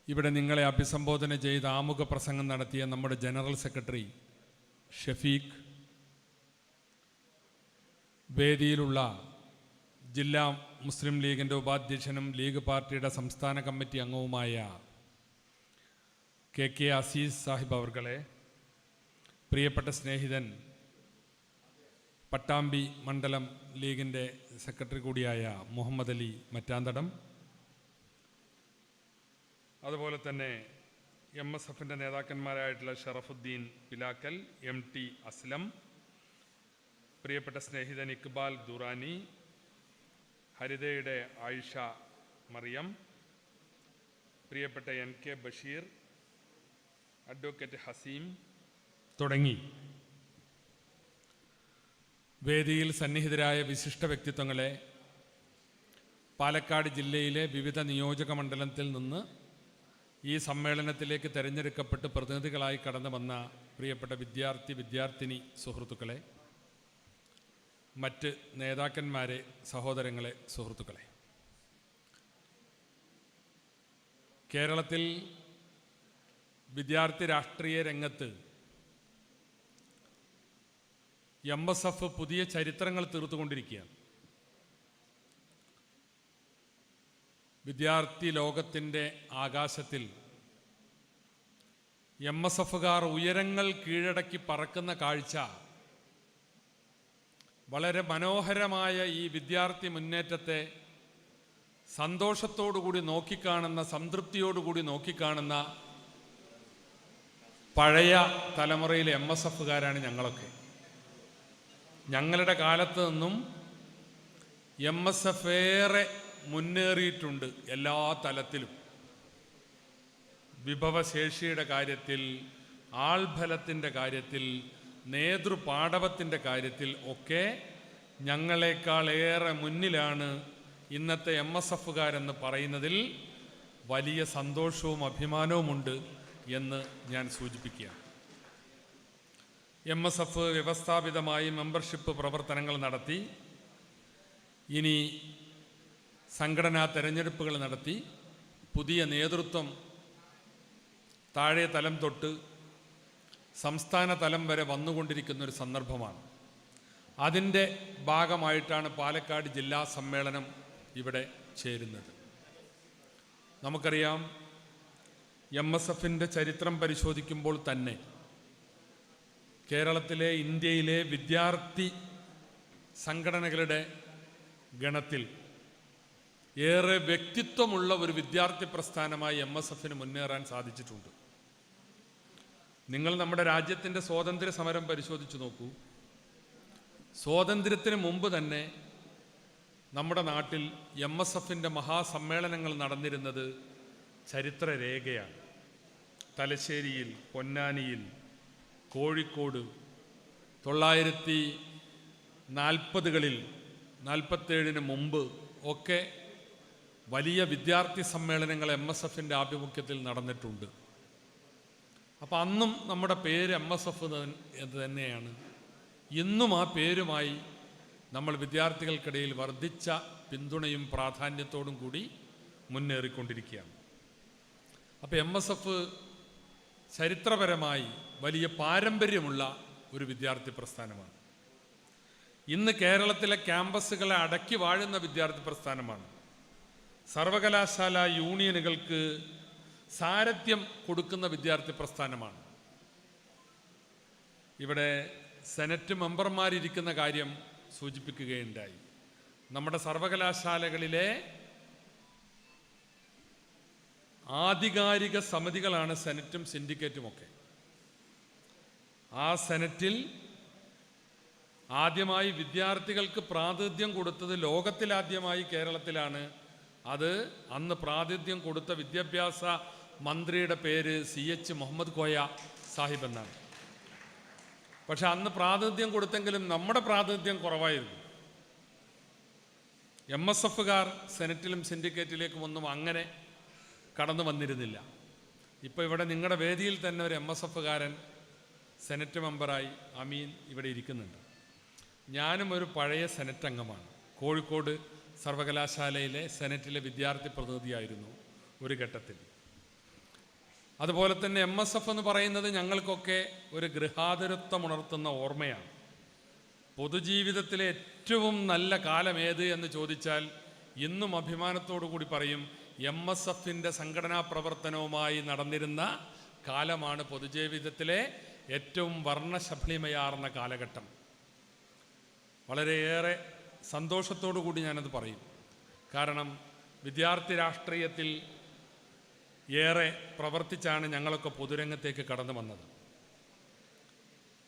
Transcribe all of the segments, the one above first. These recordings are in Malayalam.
ഇവിടെ നിങ്ങളെ അഭിസംബോധന ചെയ്ത് ആമുഖ പ്രസംഗം നടത്തിയ നമ്മുടെ ജനറൽ സെക്രട്ടറി ഷഫീഖ്, വേദിയിലുള്ള ജില്ലാ മുസ്ലിം ലീഗിൻ്റെ ഉപാധ്യക്ഷനും ലീഗ് പാർട്ടിയുടെ സംസ്ഥാന കമ്മിറ്റി അംഗവുമായ കെ അസീസ് സാഹിബ് അവർകളെ, പ്രിയപ്പെട്ട സ്നേഹിതൻ പട്ടാമ്പി മണ്ഡലം ലീഗിൻ്റെ സെക്രട്ടറി കൂടിയായ മുഹമ്മദ് അലി മറ്റാന്തടം, അതുപോലെ തന്നെ MSFൻ്റെ നേതാക്കന്മാരായിട്ടുള്ള ഷറഫുദ്ദീൻ പിലാക്കൽ, MT അസ്ലം, പ്രിയപ്പെട്ട സ്നേഹിതൻ ഇക്ബാൽ ദുറാനി, ഹരിതയുടെ ആയിഷ മറിയം, പ്രിയപ്പെട്ട NK ബഷീർ, അഡ്വക്കേറ്റ് ഹസീം തുടങ്ങി വേദിയിൽ സന്നിഹിതരായ വിശിഷ്ട വ്യക്തിത്വങ്ങളെ, പാലക്കാട് ജില്ലയിലെ വിവിധ നിയോജക മണ്ഡലത്തിൽ നിന്ന് ഈ സമ്മേളനത്തിലേക്ക് തിരഞ്ഞെടുക്കപ്പെട്ട് പ്രതിനിധികളായി കടന്നു വന്ന പ്രിയപ്പെട്ട വിദ്യാർത്ഥിനി സുഹൃത്തുക്കളെ, മറ്റ് നേതാക്കന്മാരെ, സഹോദരങ്ങളെ, സുഹൃത്തുക്കളെ, കേരളത്തിൽ വിദ്യാർത്ഥി രാഷ്ട്രീയ രംഗത്ത് MSF പുതിയ ചരിത്രങ്ങൾ തീർത്തുകൊണ്ടിരിക്കുകയാണ്. വിദ്യാർത്ഥി ലോകത്തിൻ്റെ ആകാശത്തിൽ MSFകാർ ഉയരങ്ങൾ കീഴടക്കി പറക്കുന്ന കാഴ്ച വളരെ മനോഹരമായ ഈ വിദ്യാർത്ഥി മുന്നേറ്റത്തെ സന്തോഷത്തോടുകൂടി നോക്കിക്കാണുന്ന, സംതൃപ്തിയോടുകൂടി നോക്കിക്കാണുന്ന പഴയ തലമുറയിലെ MSFകാരാണ് ഞങ്ങളൊക്കെ. ഞങ്ങളുടെ കാലത്ത് നിന്നും MSF ഏറെ മുന്നേറിയിട്ടുണ്ട്. എല്ലാ തലത്തിലും, വിഭവശേഷിയുടെ കാര്യത്തിൽ, ആൾബലത്തിൻ്റെ കാര്യത്തിൽ, നേതൃപാടവത്തിൻ്റെ കാര്യത്തിൽ ഒക്കെ ഞങ്ങളെക്കാൾ ഏറെ മുന്നിലാണ് ഇന്നത്തെ MSFകാരെന്ന് പറയുന്നതിൽ വലിയ സന്തോഷവും അഭിമാനവുമുണ്ട് എന്ന് ഞാൻ സൂചിപ്പിക്കുകയാണ്. MSF വ്യവസ്ഥാപിതമായി മെമ്പർഷിപ്പ് പ്രവർത്തനങ്ങൾ നടത്തി, ഇനി സംഘടനാ തെരഞ്ഞെടുപ്പുകൾ നടത്തി, പുതിയ നേതൃത്വം താഴെ തലം തൊട്ട് സംസ്ഥാന തലം വരെ വന്നുകൊണ്ടിരിക്കുന്നൊരു സന്ദർഭമാണ്. അതിൻ്റെ ഭാഗമായിട്ടാണ് പാലക്കാട് ജില്ലാ സമ്മേളനം ഇവിടെ ചേരുന്നത്. നമുക്കറിയാം, MSFൻ്റെ ചരിത്രം പരിശോധിക്കുമ്പോൾ തന്നെ കേരളത്തിലെ, ഇന്ത്യയിലെ വിദ്യാർത്ഥി സംഘടനകളുടെ ഗണത്തിൽ ഏറെ വ്യക്തിത്വമുള്ള ഒരു വിദ്യാർത്ഥി പ്രസ്ഥാനമായി MSFന് മുന്നേറാൻ സാധിച്ചിട്ടുണ്ട്. നിങ്ങൾ നമ്മുടെ രാജ്യത്തിൻ്റെ സ്വാതന്ത്ര്യ സമരം പരിശോധിച്ചു നോക്കൂ. സ്വാതന്ത്ര്യത്തിന് മുമ്പ് തന്നെ നമ്മുടെ നാട്ടിൽ MSFൻ്റെ മഹാസമ്മേളനങ്ങൾ നടന്നിരുന്നത് ചരിത്രരേഖയാണ്. തലശ്ശേരിയിൽ, പൊന്നാനിയിൽ, കോഴിക്കോട് 1940കളിൽ, 47-ന് മുമ്പ് ഒക്കെ വലിയ വിദ്യാർത്ഥി സമ്മേളനങ്ങൾ MSFൻ്റെ ആഭിമുഖ്യത്തിൽ നടന്നിട്ടുണ്ട്. അപ്പം അന്നും നമ്മുടെ പേര് MSF എന്ന് തന്നെയാണ്. ഇന്നും ആ പേരുമായി നമ്മൾ വിദ്യാർത്ഥികൾക്കിടയിൽ വർദ്ധിച്ച പിന്തുണയും പ്രാധാന്യത്തോടും കൂടി മുന്നേറിക്കൊണ്ടിരിക്കുകയാണ്. അപ്പോൾ MSF ചരിത്രപരമായി വലിയ പാരമ്പര്യമുള്ള ഒരു വിദ്യാർത്ഥി പ്രസ്ഥാനമാണ്. ഇന്ന് കേരളത്തിലെ ക്യാമ്പസുകളെ അടക്കി വാഴുന്ന വിദ്യാർത്ഥി പ്രസ്ഥാനമാണ്. സർവകലാശാല യൂണിയനുകൾക്ക് സാരഥ്യം കൊടുക്കുന്ന വിദ്യാർത്ഥി പ്രസ്ഥാനമാണ്. ഇവിടെ സെനറ്റ് മെമ്പർമാരിരിക്കുന്ന കാര്യം സൂചിപ്പിക്കുകയുണ്ടായി. നമ്മുടെ സർവകലാശാലകളിലെ ആധികാരിക സമിതികളാണ് സെനറ്റും സിൻഡിക്കേറ്റുമൊക്കെ. ആ സെനറ്റിൽ ആദ്യമായി വിദ്യാർത്ഥികൾക്ക് പ്രാതിനിധ്യം കൊടുത്തത് ലോകത്തിലാദ്യമായി കേരളത്തിലാണ്. അത് അന്ന് പ്രാതിനിധ്യം കൊടുത്ത വിദ്യാഭ്യാസ മന്ത്രിയുടെ പേര് CH മുഹമ്മദ് കോയ സാഹിബ് എന്നാണ്. പക്ഷെ അന്ന് പ്രാതിനിധ്യം കൊടുത്തെങ്കിലും നമ്മുടെ പ്രാതിനിധ്യം കുറവായിരുന്നു. MSFകാർ സെനറ്റിലും സിൻഡിക്കേറ്റിലേക്കും ഒന്നും അങ്ങനെ കടന്നു വന്നിരുന്നില്ല. ഇപ്പോൾ ഇവിടെ നിങ്ങളുടെ വേദിയിൽ തന്നെ ഒരു MSFകാരൻ സെനറ്റ് മെമ്പറായി അമീൻ ഇവിടെ ഇരിക്കുന്നുണ്ട്. ഞാനും ഒരു പഴയ സെനറ്റ് അംഗമാണ്. കോഴിക്കോട് സർവകലാശാലയിലെ സെനറ്റിലെ വിദ്യാർത്ഥി പ്രതിനിധിയായിരുന്നു ഒരു ഘട്ടത്തിൽ. അതുപോലെ തന്നെ MSF എന്ന് പറയുന്നത് ഞങ്ങൾക്കൊക്കെ ഒരു ഗൃഹാതുരത്വമുണർത്തുന്ന ഓർമ്മയാണ്. പൊതുജീവിതത്തിലെ ഏറ്റവും നല്ല കാലം ഏത് എന്ന് ചോദിച്ചാൽ ഇന്നും അഭിമാനത്തോടു കൂടി പറയും MSFൻ്റെ സംഘടനാ പ്രവർത്തനവുമായി നടന്നിരുന്ന കാലമാണ് പൊതുജീവിതത്തിലെ ഏറ്റവും വർണ്ണശബളിമയാർന്ന കാലഘട്ടം. വളരെയേറെ സന്തോഷത്തോടു കൂടി ഞാനത് പറയും. കാരണം വിദ്യാർത്ഥി രാഷ്ട്രീയത്തിൽ ഏറെ പ്രവർത്തിച്ചാണ് ഞങ്ങളൊക്കെ പൊതുരംഗത്തേക്ക് കടന്നു വന്നത്.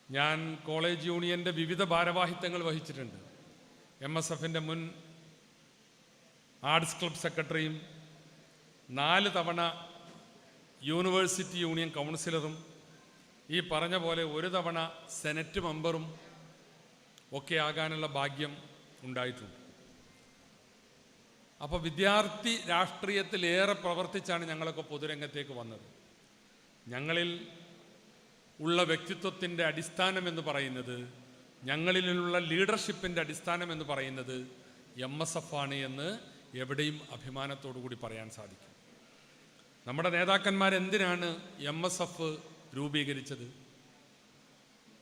ഞാൻ കോളേജ് യൂണിയൻ്റെ വിവിധ ഭാരവാഹിത്വങ്ങൾ വഹിച്ചിട്ടുണ്ട്. MSFൻ്റെ മുൻ ആർട്സ് ക്ലബ് സെക്രട്ടറിയും 4 തവണ യൂണിവേഴ്സിറ്റി യൂണിയൻ കൗൺസിലറും ഈ പറഞ്ഞ പോലെ 1 തവണ സെനറ്റ് മെമ്പറും ഒക്കെ ആകാനുള്ള ഭാഗ്യം ഉണ്ടായിട്ടുണ്ട്. അപ്പോൾ വിദ്യാർത്ഥി രാഷ്ട്രീയത്തിൽ ഏറെ പ്രവർത്തിച്ചാണ് ഞങ്ങളൊക്കെ പൊതുരംഗത്തേക്ക് വന്നത്. ഞങ്ങളിൽ ഉള്ള വ്യക്തിത്വത്തിൻ്റെ അടിസ്ഥാനം എന്ന് പറയുന്നത്, ഞങ്ങളിലുള്ള ലീഡർഷിപ്പിൻ്റെ അടിസ്ഥാനം എന്ന് പറയുന്നത് MSF ആണ് എന്ന് എവിടെയും അഭിമാനത്തോടു കൂടി പറയാൻ സാധിക്കും. നമ്മുടെ നേതാക്കന്മാരെന്തിനാണ് MSF രൂപീകരിച്ചത്?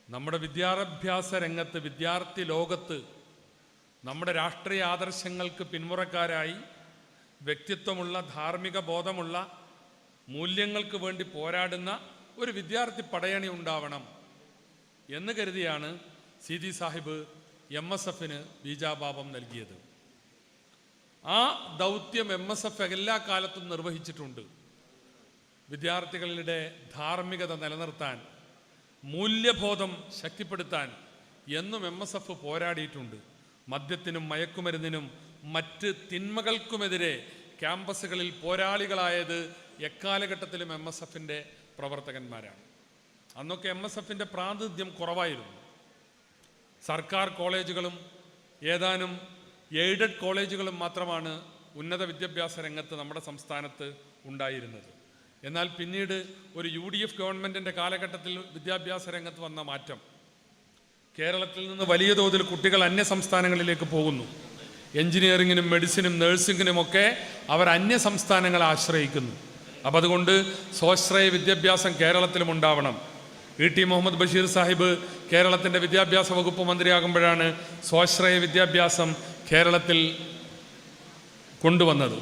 നമ്മുടെ വിദ്യാഭ്യാസ രംഗത്ത്, വിദ്യാർത്ഥി ലോകത്ത് നമ്മുടെ രാഷ്ട്രീയ ആദർശങ്ങൾക്ക് പിന്മുറക്കാരായി വ്യക്തിത്വമുള്ള, ധാർമ്മിക ബോധമുള്ള, മൂല്യങ്ങൾക്ക് വേണ്ടി പോരാടുന്ന ഒരു വിദ്യാർത്ഥി പടയണി ഉണ്ടാവണം എന്ന് കരുതിയാണ് സീതി സാഹിബ് MSFന് ബീജാഭാവം നൽകിയത്. ആ ദൗത്യം MSF എല്ലാ കാലത്തും നിർവഹിച്ചിട്ടുണ്ട്. വിദ്യാർത്ഥികളുടെ ധാർമ്മികത നിലനിർത്താൻ, മൂല്യബോധം ശക്തിപ്പെടുത്താൻ എന്നും MSF പോരാടിയിട്ടുണ്ട്. മദ്യത്തിനും മയക്കുമരുന്നിനും മറ്റ് തിന്മകൾക്കുമെതിരെ ക്യാമ്പസുകളിൽ പോരാളികളായത് എക്കാലഘട്ടത്തിലും MSFൻ്റെ പ്രവർത്തകന്മാരാണ്. അന്നൊക്കെ MSFൻ്റെ പ്രാതിനിധ്യം കുറവായിരുന്നു. സർക്കാർ കോളേജുകളും ഏതാനും എയ്ഡഡ് കോളേജുകളും മാത്രമാണ് ഉന്നത വിദ്യാഭ്യാസ രംഗത്ത് നമ്മുടെ സംസ്ഥാനത്ത് ഉണ്ടായിരുന്നത്. എന്നാൽ പിന്നീട് ഒരു UDF ഗവൺമെൻറ്റിൻ്റെ കാലഘട്ടത്തിൽ വിദ്യാഭ്യാസ രംഗത്ത് വന്ന മാറ്റം, കേരളത്തിൽ നിന്ന് വലിയ തോതിൽ കുട്ടികൾ അന്യ സംസ്ഥാനങ്ങളിലേക്ക് പോകുന്നു. എൻജിനീയറിങ്ങിനും മെഡിസിനും നഴ്സിങ്ങിനുമൊക്കെ അവർ അന്യ സംസ്ഥാനങ്ങളെ ആശ്രയിക്കുന്നു. അപ്പം അതുകൊണ്ട് സ്വാശ്രയ വിദ്യാഭ്യാസം കേരളത്തിലും ഉണ്ടാവണം. E.T. മുഹമ്മദ് ബഷീർ സാഹിബ് കേരളത്തിൻ്റെ വിദ്യാഭ്യാസ വകുപ്പ് മന്ത്രിയാകുമ്പോഴാണ് സ്വാശ്രയ വിദ്യാഭ്യാസം കേരളത്തിൽ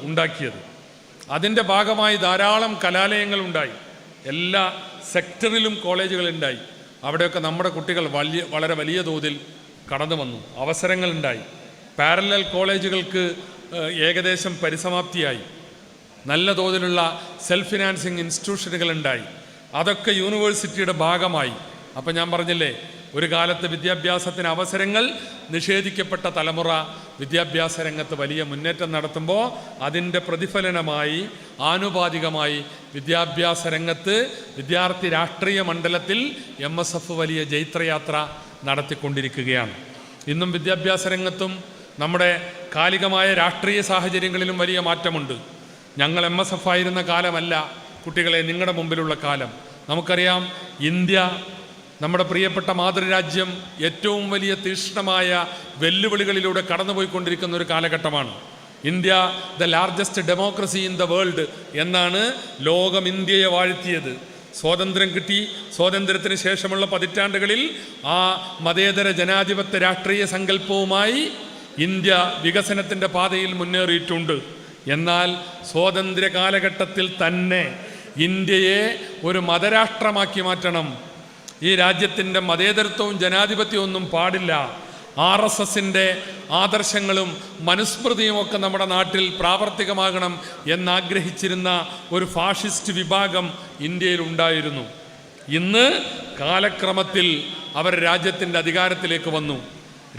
ഉണ്ടാക്കിയത്. അതിൻ്റെ ഭാഗമായി ധാരാളം കലാലയങ്ങളുണ്ടായി. എല്ലാ സെക്ടറിലും കോളേജുകളുണ്ടായി. അവിടെയൊക്കെ നമ്മുടെ കുട്ടികൾ വളരെ വലിയ തോതിൽ കടന്നു വന്നു. അവസരങ്ങളുണ്ടായി. പാരലൽ കോളേജുകൾക്ക് ഏകദേശം പരിസമാപ്തിയായി. നല്ല തോതിലുള്ള സെൽഫ് ഫിനാൻസിങ് ഇൻസ്റ്റിറ്റ്യൂഷനുകളുണ്ടായി. അതൊക്കെ യൂണിവേഴ്സിറ്റിയുടെ ഭാഗമായി. അപ്പം ഞാൻ പറഞ്ഞില്ലേ, ഒരു കാലത്ത് വിദ്യാഭ്യാസത്തിന് അവസരങ്ങൾ നിഷേധിക്കപ്പെട്ട തലമുറ വിദ്യാഭ്യാസ രംഗത്ത് വലിയ മുന്നേറ്റം നടത്തുമ്പോൾ അതിൻ്റെ പ്രതിഫലനമായി, ആനുപാതികമായി വിദ്യാഭ്യാസ രംഗത്ത്, വിദ്യാർത്ഥി രാഷ്ട്രീയ മണ്ഡലത്തിൽ MSF വലിയ ജൈത്രയാത്ര നടത്തിക്കൊണ്ടിരിക്കുകയാണ്. ഇന്നും വിദ്യാഭ്യാസ രംഗത്തും നമ്മുടെ കാലികമായ രാഷ്ട്രീയ സാഹചര്യങ്ങളിലും വലിയ മാറ്റമുണ്ട്. ഞങ്ങൾ MSF ആയിരുന്ന കാലമല്ല കുട്ടികളെ നിങ്ങളുടെ മുമ്പിലുള്ള കാലം. നമുക്കറിയാം, ഇന്ത്യ, നമ്മുടെ പ്രിയപ്പെട്ട മാതൃരാജ്യം ഏറ്റവും വലിയ തീക്ഷ്ണമായ വെല്ലുവിളികളിലൂടെ കടന്നുപോയിക്കൊണ്ടിരിക്കുന്ന ഒരു കാലഘട്ടമാണ്. India the largest democracy in the world എന്നാണ് ലോകം ഇന്ത്യയെ വാഴ്ത്തിയത്. സ്വാതന്ത്ര്യം കിട്ടി. സ്വാതന്ത്ര്യത്തിന് ശേഷമുള്ള പതിറ്റാണ്ടുകളിൽ ആ മതേതര ജനാധിപത്യ രാഷ്ട്രീയ സങ്കല്പവുമായി ഇന്ത്യ വികസനത്തിൻ്റെ പാതയിൽ മുന്നേറിയിട്ടുണ്ട്. എന്നാൽ സ്വാതന്ത്ര്യ കാലഘട്ടത്തിൽ തന്നെ ഇന്ത്യയെ ഒരു മതരാഷ്ട്രമാക്കി മാറ്റണം. ഈ രാജ്യത്തിൻ്റെ മതേതരത്വവും ജനാധിപത്യവും ഒന്നും പാടില്ല. RSSൻ്റെ ആദർശങ്ങളും മനുസ്മൃതിയും ഒക്കെ നമ്മുടെ നാട്ടിൽ പ്രാവർത്തികമാകണം എന്നാഗ്രഹിച്ചിരുന്ന ഒരു ഫാഷിസ്റ്റ് വിഭാഗം ഇന്ത്യയിൽ ഉണ്ടായിരുന്നു. ഇന്ന് കാലക്രമത്തിൽ അവർ രാജ്യത്തിൻ്റെ അധികാരത്തിലേക്ക് വന്നു.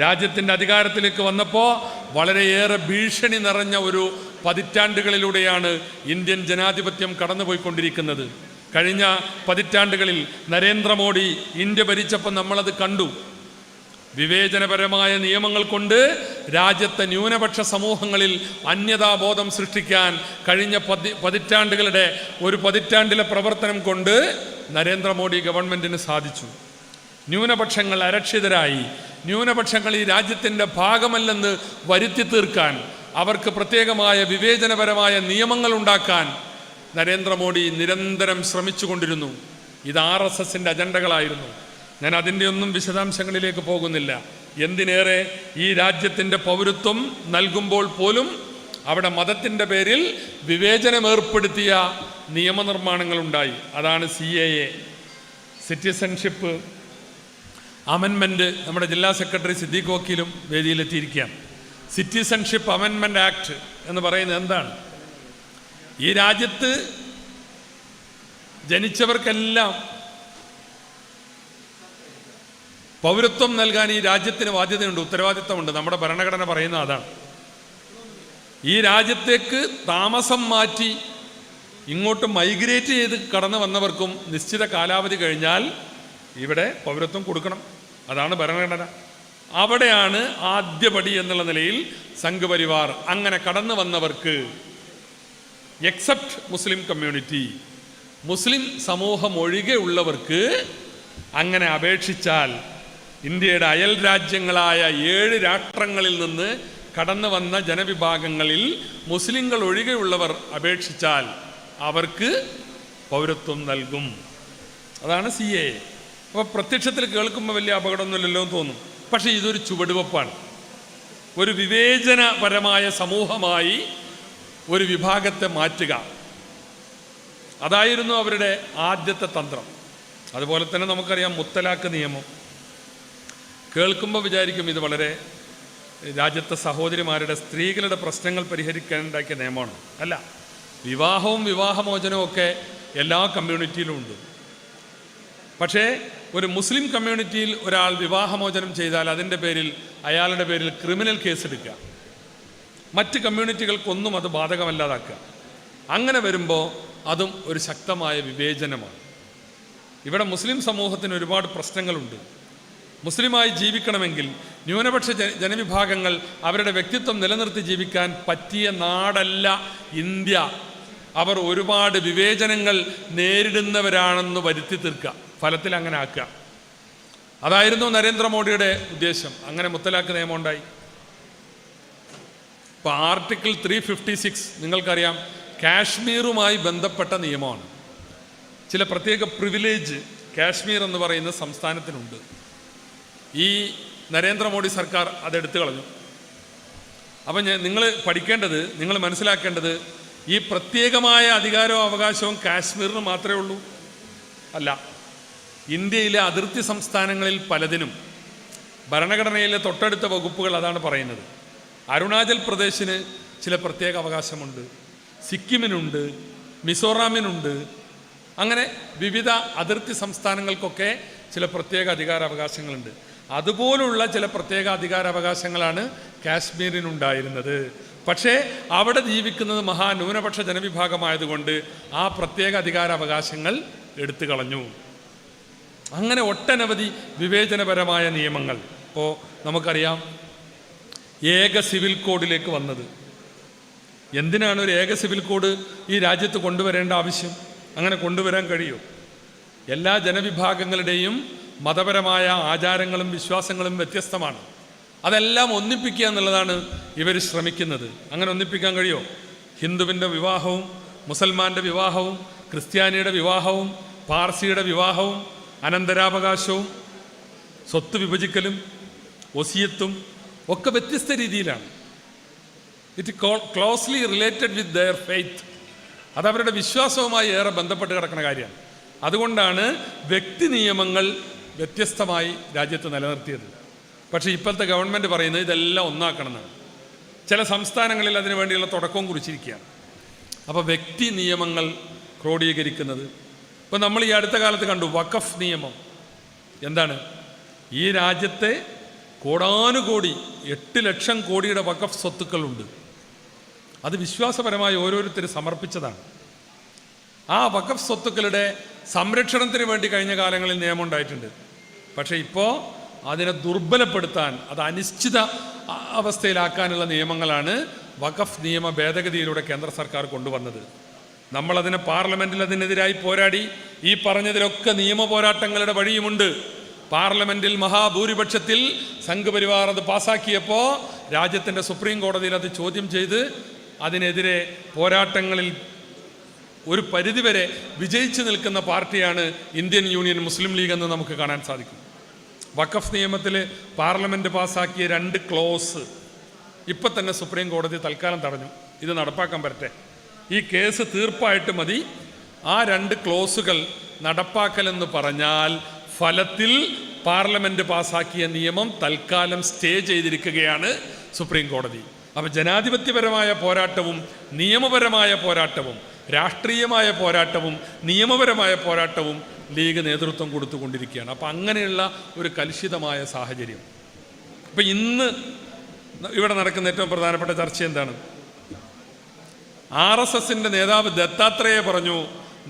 രാജ്യത്തിൻ്റെ അധികാരത്തിലേക്ക് വന്നപ്പോൾ വളരെയേറെ ഭീഷണി നിറഞ്ഞ ഒരു പതിറ്റാണ്ടുകളിലൂടെയാണ് ഇന്ത്യൻ ജനാധിപത്യം കടന്നുപോയിക്കൊണ്ടിരിക്കുന്നത്. കഴിഞ്ഞ പതിറ്റാണ്ടുകളിൽ നരേന്ദ്രമോദി ഇന്ത്യ ഭരിച്ചപ്പോൾ നമ്മളത് കണ്ടു. വിവേചനപരമായ നിയമങ്ങൾ കൊണ്ട് രാജ്യത്തെ ന്യൂനപക്ഷ സമൂഹങ്ങളിൽ അന്യതാബോധം സൃഷ്ടിക്കാൻ കഴിഞ്ഞ പതിറ്റാണ്ടിലെ പ്രവർത്തനം കൊണ്ട് നരേന്ദ്രമോദി ഗവൺമെൻറ്റിന് സാധിച്ചു. ന്യൂനപക്ഷങ്ങൾ അരക്ഷിതരായി. ന്യൂനപക്ഷങ്ങൾ ഈ രാജ്യത്തിൻ്റെ ഭാഗമല്ലെന്ന് വരുത്തി തീർക്കാൻ, അവർക്ക് പ്രത്യേകമായ വിവേചനപരമായ നിയമങ്ങൾ ഉണ്ടാക്കാൻ നരേന്ദ്രമോദി നിരന്തരം ശ്രമിച്ചുകൊണ്ടിരുന്നു. ഇത് RSSന്റെ അജണ്ടകളായിരുന്നു. ഞാൻ അതിൻ്റെ ഒന്നും വിശദാംശങ്ങളിലേക്ക് പോകുന്നില്ല. എന്തിനേറെ ഈ രാജ്യത്തിൻ്റെ പൗരത്വം നൽകുമ്പോൾ പോലും അവിടെ മതത്തിൻ്റെ പേരിൽ വിവേചനമേർപ്പെടുത്തിയ നിയമനിർമ്മാണങ്ങളുണ്ടായി. അതാണ് CAA, സിറ്റിസൺഷിപ്പ് അമെൻമെൻറ്റ്. നമ്മുടെ ജില്ലാ സെക്രട്ടറി സിദ്ദീഖ് വക്കീലും വേദിയിലെത്തിയിരിക്കുകയാണ്. സിറ്റിസൺഷിപ്പ് അമെൻമെൻറ്റ് ആക്ട് എന്ന് പറയുന്നത് എന്താണ്? ഈ രാജ്യത്ത് ജനിച്ചവർക്കെല്ലാം പൗരത്വം നൽകാൻ ഈ രാജ്യത്തിന് ബാധ്യതയുണ്ട്, ഉത്തരവാദിത്തമുണ്ട്. നമ്മുടെ ഭരണഘടന പറയുന്ന അതാണ്. ഈ രാജ്യത്തേക്ക് താമസം മാറ്റി ഇങ്ങോട്ട് മൈഗ്രേറ്റ് ചെയ്ത് കടന്നു വന്നവർക്കും നിശ്ചിത കാലാവധി കഴിഞ്ഞാൽ ഇവിടെ പൗരത്വം കൊടുക്കണം. അതാണ് ഭരണഘടന. അവിടെയാണ് ആദ്യപടി എന്നുള്ള നിലയിൽ സംഘപരിവാർ അങ്ങനെ കടന്നു വന്നവർക്ക് എക്സെപ്റ്റ് മുസ്ലിം കമ്മ്യൂണിറ്റി, മുസ്ലിം സമൂഹം ഒഴികെ ഉള്ളവർക്ക് അങ്ങനെ അപേക്ഷിച്ചാൽ ഇന്ത്യയുടെ അയൽ രാജ്യങ്ങളായ 7 രാഷ്ട്രങ്ങളിൽ നിന്ന് കടന്നു വന്ന ജനവിഭാഗങ്ങളിൽ മുസ്ലിങ്ങൾ ഒഴികെയുള്ളവർ അപേക്ഷിച്ചാൽ അവർക്ക് പൗരത്വം നൽകും. അതാണ് CAA. അപ്പോൾ പ്രത്യക്ഷത്തിൽ കേൾക്കുമ്പോൾ വലിയ അപകടമൊന്നുമില്ലല്ലോ എന്ന് തോന്നും. പക്ഷേ ഇതൊരു ചുവടുവെപ്പാണ്. ഒരു വിവേചനപരമായ സമൂഹമായി ഒരു വിഭാഗത്തെ മാറ്റുക, അതായിരുന്നു അവരുടെ ആദ്യത്തെ തന്ത്രം. അതുപോലെ തന്നെ നമുക്കറിയാം മുത്തലാഖ് നിയമം. കേൾക്കുമ്പോൾ വിചാരിക്കും ഇത് വളരെ രാജ്യത്തെ സഹോദരിമാരുടെ, സ്ത്രീകളുടെ പ്രശ്നങ്ങൾ പരിഹരിക്കാൻ ഉണ്ടാക്കിയ നിയമമാണ്. അല്ല, വിവാഹവും വിവാഹമോചനവും ഒക്കെ എല്ലാ കമ്മ്യൂണിറ്റിയിലും ഉണ്ട്. പക്ഷേ ഒരു മുസ്ലിം കമ്മ്യൂണിറ്റിയിൽ ഒരാൾ വിവാഹമോചനം ചെയ്താൽ അതിൻ്റെ പേരിൽ അയാളുടെ പേരിൽ ക്രിമിനൽ കേസ് എടുക്കുക, മറ്റ് കമ്മ്യൂണിറ്റികൾക്കൊന്നും അത് ബാധകമല്ലാതാക്കുക. അങ്ങനെ വരുമ്പോൾ അതും ഒരു ശക്തമായ വിവേചനമാണ്. ഇവിടെ മുസ്ലിം സമൂഹത്തിന് ഒരുപാട് പ്രശ്നങ്ങളുണ്ട്. മുസ്ലിമായി ജീവിക്കണമെങ്കിൽ ന്യൂനപക്ഷ ജനവിഭാഗങ്ങൾ അവരുടെ വ്യക്തിത്വം നിലനിർത്തി ജീവിക്കാൻ പറ്റിയ നാടല്ല ഇന്ത്യ. അവർ ഒരുപാട് വിവേചനങ്ങൾ നേരിടുന്നവരാണെന്ന് വരുത്തി തീർക്കുക, ഫലത്തിൽ അങ്ങനെ ആക്കുക. അതായിരുന്നു നരേന്ദ്രമോദിയുടെ ഉദ്ദേശം. അങ്ങനെ മുത്തലാഖ് നിയമം ഉണ്ടായി. ഇപ്പോൾ ആർട്ടിക്കിൾ 356 നിങ്ങൾക്കറിയാം, കാശ്മീറുമായി ബന്ധപ്പെട്ട നിയമമാണ്. ചില പ്രത്യേക പ്രിവിലേജ് കാശ്മീർ എന്ന് പറയുന്ന സംസ്ഥാനത്തിനുണ്ട്. ഈ നരേന്ദ്രമോദി സർക്കാർ അതെടുത്തു കളഞ്ഞു. അപ്പം നിങ്ങൾ പഠിക്കേണ്ടത്, നിങ്ങൾ മനസ്സിലാക്കേണ്ടത്, ഈ പ്രത്യേകമായ അധികാരവും അവകാശവും കാശ്മീരിന് മാത്രമേ ഉള്ളൂ അല്ല. ഇന്ത്യയിലെ അതിർത്തി സംസ്ഥാനങ്ങളിൽ പലതിനും ഭരണഘടനയിലെ തൊട്ടടുത്ത വകുപ്പുകൾ അതാണ് പറയുന്നത്. അരുണാചൽ പ്രദേശിന് ചില പ്രത്യേക അവകാശമുണ്ട്, സിക്കിമിനുണ്ട്, മിസോറാമിനുണ്ട്. അങ്ങനെ വിവിധ അതിർത്തി സംസ്ഥാനങ്ങൾക്കൊക്കെ ചില പ്രത്യേക അധികാരാവകാശങ്ങളുണ്ട്. അതുപോലുള്ള ചില പ്രത്യേക അധികാരാവകാശങ്ങളാണ് കാശ്മീരിനുണ്ടായിരുന്നത്. പക്ഷേ അവിടെ ജീവിക്കുന്നത് മഹാന്യൂനപക്ഷ ജനവിഭാഗമായതുകൊണ്ട് ആ പ്രത്യേക അധികാരാവകാശങ്ങൾ എടുത്തു കളഞ്ഞു. അങ്ങനെ ഒട്ടനവധി വിവേചനപരമായ നിയമങ്ങൾ. ഇപ്പോൾ നമുക്കറിയാം ഏക സിവിൽ കോഡിലേക്ക് വന്നത്. എന്തിനാണ് ഒരു ഏക സിവിൽ കോഡ് ഈ രാജ്യത്ത് കൊണ്ടുവരേണ്ട ആവശ്യം? അങ്ങനെ കൊണ്ടുവരാൻ കഴിയുമോ? എല്ലാ ജനവിഭാഗങ്ങളുടെയും മതപരമായ ആചാരങ്ങളും വിശ്വാസങ്ങളും വ്യത്യസ്തമാണ്. അതെല്ലാം ഒന്നിപ്പിക്കുക എന്നുള്ളതാണ് ഇവർ ശ്രമിക്കുന്നത്. അങ്ങനെ ഒന്നിപ്പിക്കാൻ കഴിയുമോ? ഹിന്ദുവിൻ്റെ വിവാഹവും മുസൽമാൻ്റെ വിവാഹവും ക്രിസ്ത്യാനിയുടെ വിവാഹവും പാർസിയുടെ വിവാഹവും അനന്തരാവകാശവും സ്വത്ത് വിഭജിക്കലും വസിയത്തും ഒക്കെ വ്യത്യസ്ത രീതിയിലാണ്. It closely related with their faith. അതവരുടെ വിശ്വാസവുമായി ഏറെ ബന്ധപ്പെട്ട് കിടക്കുന്ന കാര്യമാണ്. അതുകൊണ്ടാണ് വ്യക്തി നിയമങ്ങൾ വ്യത്യസ്തമായി രാജ്യത്ത് നിലനിർത്തിയത്. പക്ഷേ ഇപ്പോഴത്തെ ഗവൺമെൻറ് പറയുന്നത് ഇതെല്ലാം ഒന്നാക്കണമെന്നാണ്. ചില സംസ്ഥാനങ്ങളിൽ അതിനു വേണ്ടിയുള്ള തുടക്കവും കുറിച്ചിരിക്കുകയാണ്. അപ്പോൾ വ്യക്തി നിയമങ്ങൾ ക്രോഡീകരിക്കുന്നത് ഇപ്പം നമ്മൾ ഈ അടുത്ത കാലത്ത് കണ്ടു. വഖഫ് നിയമം എന്താണ്? ഈ രാജ്യത്തെ കോടാനുകോടി 8 ലക്ഷം കോടിയുടെ വഖഫ് സ്വത്തുക്കളുണ്ട്. അത് വിശ്വാസപരമായി ഓരോരുത്തർ സമർപ്പിച്ചതാണ്. ആ വഖഫ് സ്വത്തുക്കളുടെ സംരക്ഷണത്തിന് വേണ്ടി കഴിഞ്ഞ കാലങ്ങളിൽ നിയമം ഉണ്ടായിട്ടുണ്ട്. പക്ഷേ ഇപ്പോൾ അതിനെ ദുർബലപ്പെടുത്താൻ, അത് അനിശ്ചിത അവസ്ഥയിലാക്കാനുള്ള നിയമങ്ങളാണ് വഖഫ് നിയമ ഭേദഗതിയിലൂടെ കേന്ദ്ര സർക്കാർ കൊണ്ടുവന്നത്. നമ്മളതിനെ പാർലമെൻറ്റിൽ അതിനെതിരായി പോരാടി. ഈ പറഞ്ഞതിലൊക്കെ നിയമ പോരാട്ടങ്ങളുടെ വഴിയുമുണ്ട്. പാർലമെൻറ്റിൽ മഹാഭൂരിപക്ഷത്തിൽ സംഘപരിവാർ അത് പാസാക്കിയപ്പോൾ രാജ്യത്തിൻ്റെ സുപ്രീം കോടതിയിൽ അത് ചോദ്യം ചെയ്ത് അതിനെതിരെ പോരാട്ടങ്ങളിൽ ഒരു പരിധിവരെ വിജയിച്ചു നിൽക്കുന്ന പാർട്ടിയാണ് ഇന്ത്യൻ യൂണിയൻ മുസ്ലിം ലീഗ് എന്ന് നമുക്ക് കാണാൻ സാധിക്കും. വഖഫ് നിയമത്തിൽ പാർലമെൻറ്റ് പാസ്സാക്കിയ 2 ക്ലോസ് ഇപ്പം തന്നെ സുപ്രീം കോടതി തൽക്കാലം തടഞ്ഞു. ഇത് നടപ്പാക്കാൻ പറ്റട്ടെ, ഈ കേസ് തീർപ്പായിട്ട് മതി ആ 2 ക്ലോസുകൾ നടപ്പാക്കലെന്ന് പറഞ്ഞാൽ ഫലത്തിൽ പാർലമെൻറ്റ് പാസ്സാക്കിയ നിയമം തൽക്കാലം സ്റ്റേ ചെയ്തിരിക്കുകയാണ് സുപ്രീം കോടതി. അപ്പോൾ ജനാധിപത്യപരമായ പോരാട്ടവും നിയമപരമായ പോരാട്ടവും രാഷ്ട്രീയമായ പോരാട്ടവും നിയമപരമായ പോരാട്ടവും ലീഗ് നേതൃത്വം കൊടുത്തുകൊണ്ടിരിക്കുകയാണ്. അപ്പോൾ അങ്ങനെയുള്ള ഒരു കലുഷിതമായ സാഹചര്യം. ഇപ്പം ഇന്ന് ഇവിടെ നടക്കുന്ന ഏറ്റവും പ്രധാനപ്പെട്ട ചർച്ച എന്താണ്? RSSൻ്റെ നേതാവ് ദത്താത്രേയ പറഞ്ഞു,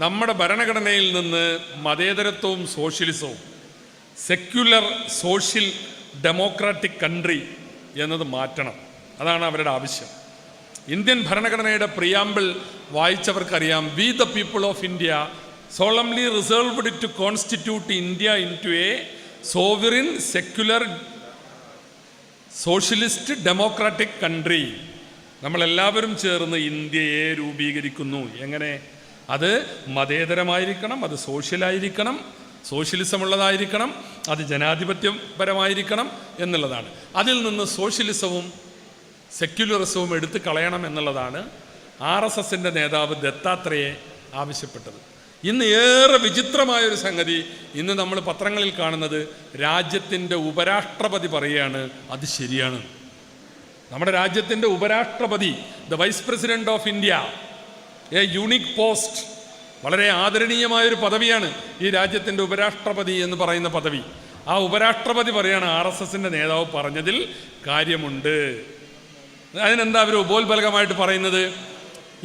നമ്മുടെ ഭരണഘടനയിൽ നിന്ന് മതേതരത്വവും സോഷ്യലിസവും, സെക്യുലർ സോഷ്യൽ ഡെമോക്രാറ്റിക് കൺട്രി എന്നത് മാറ്റണം. അതാണ് അവരുടെ ആവശ്യം. ഇന്ത്യൻ ഭരണഘടനയുടെ പ്രിയാമ്പിൾ വായിച്ചവർക്കറിയാം, we the people of India solemnly resolved to constitute India into a sovereign, secular, socialist, democratic country. നമ്മളെല്ലാവരും ചേർന്ന് ഇന്ത്യയെ രൂപീകരിക്കുന്നു. എങ്ങനെ? അത് മതേതരമായിരിക്കണം, അത് സോഷ്യലായിരിക്കണം, സോഷ്യലിസം ഉള്ളതായിരിക്കണം, അത് ജനാധിപത്യപരമായിരിക്കണം എന്നുള്ളതാണ്. അതിൽ നിന്ന് സോഷ്യലിസവും സെക്യുലറിസവും എടുത്തു കളയണം എന്നുള്ളതാണ് RSSൻ്റെ നേതാവ് ദത്താത്രേയെ ആവശ്യപ്പെട്ടത്. ഇന്ന് ഏറെ വിചിത്രമായൊരു സംഗതി ഇന്ന് നമ്മൾ പത്രങ്ങളിൽ കാണുന്നത്, രാജ്യത്തിൻ്റെ ഉപരാഷ്ട്രപതി പറയുകയാണ് അത് ശരിയാണ്. നമ്മുടെ രാജ്യത്തിൻ്റെ ഉപരാഷ്ട്രപതി, the vice president of India, a unique post, വളരെ ആദരണീയമായൊരു പദവിയാണ് ഈ രാജ്യത്തിൻ്റെ ഉപരാഷ്ട്രപതി എന്ന് പറയുന്ന പദവി. ആ ഉപരാഷ്ട്രപതി പറയാണ് RSSൻ്റെ നേതാവ് പറഞ്ഞതിൽ കാര്യമുണ്ട്. അതിനെന്താ അവർ ഉപോത്ബലകമായിട്ട് പറയുന്നത്?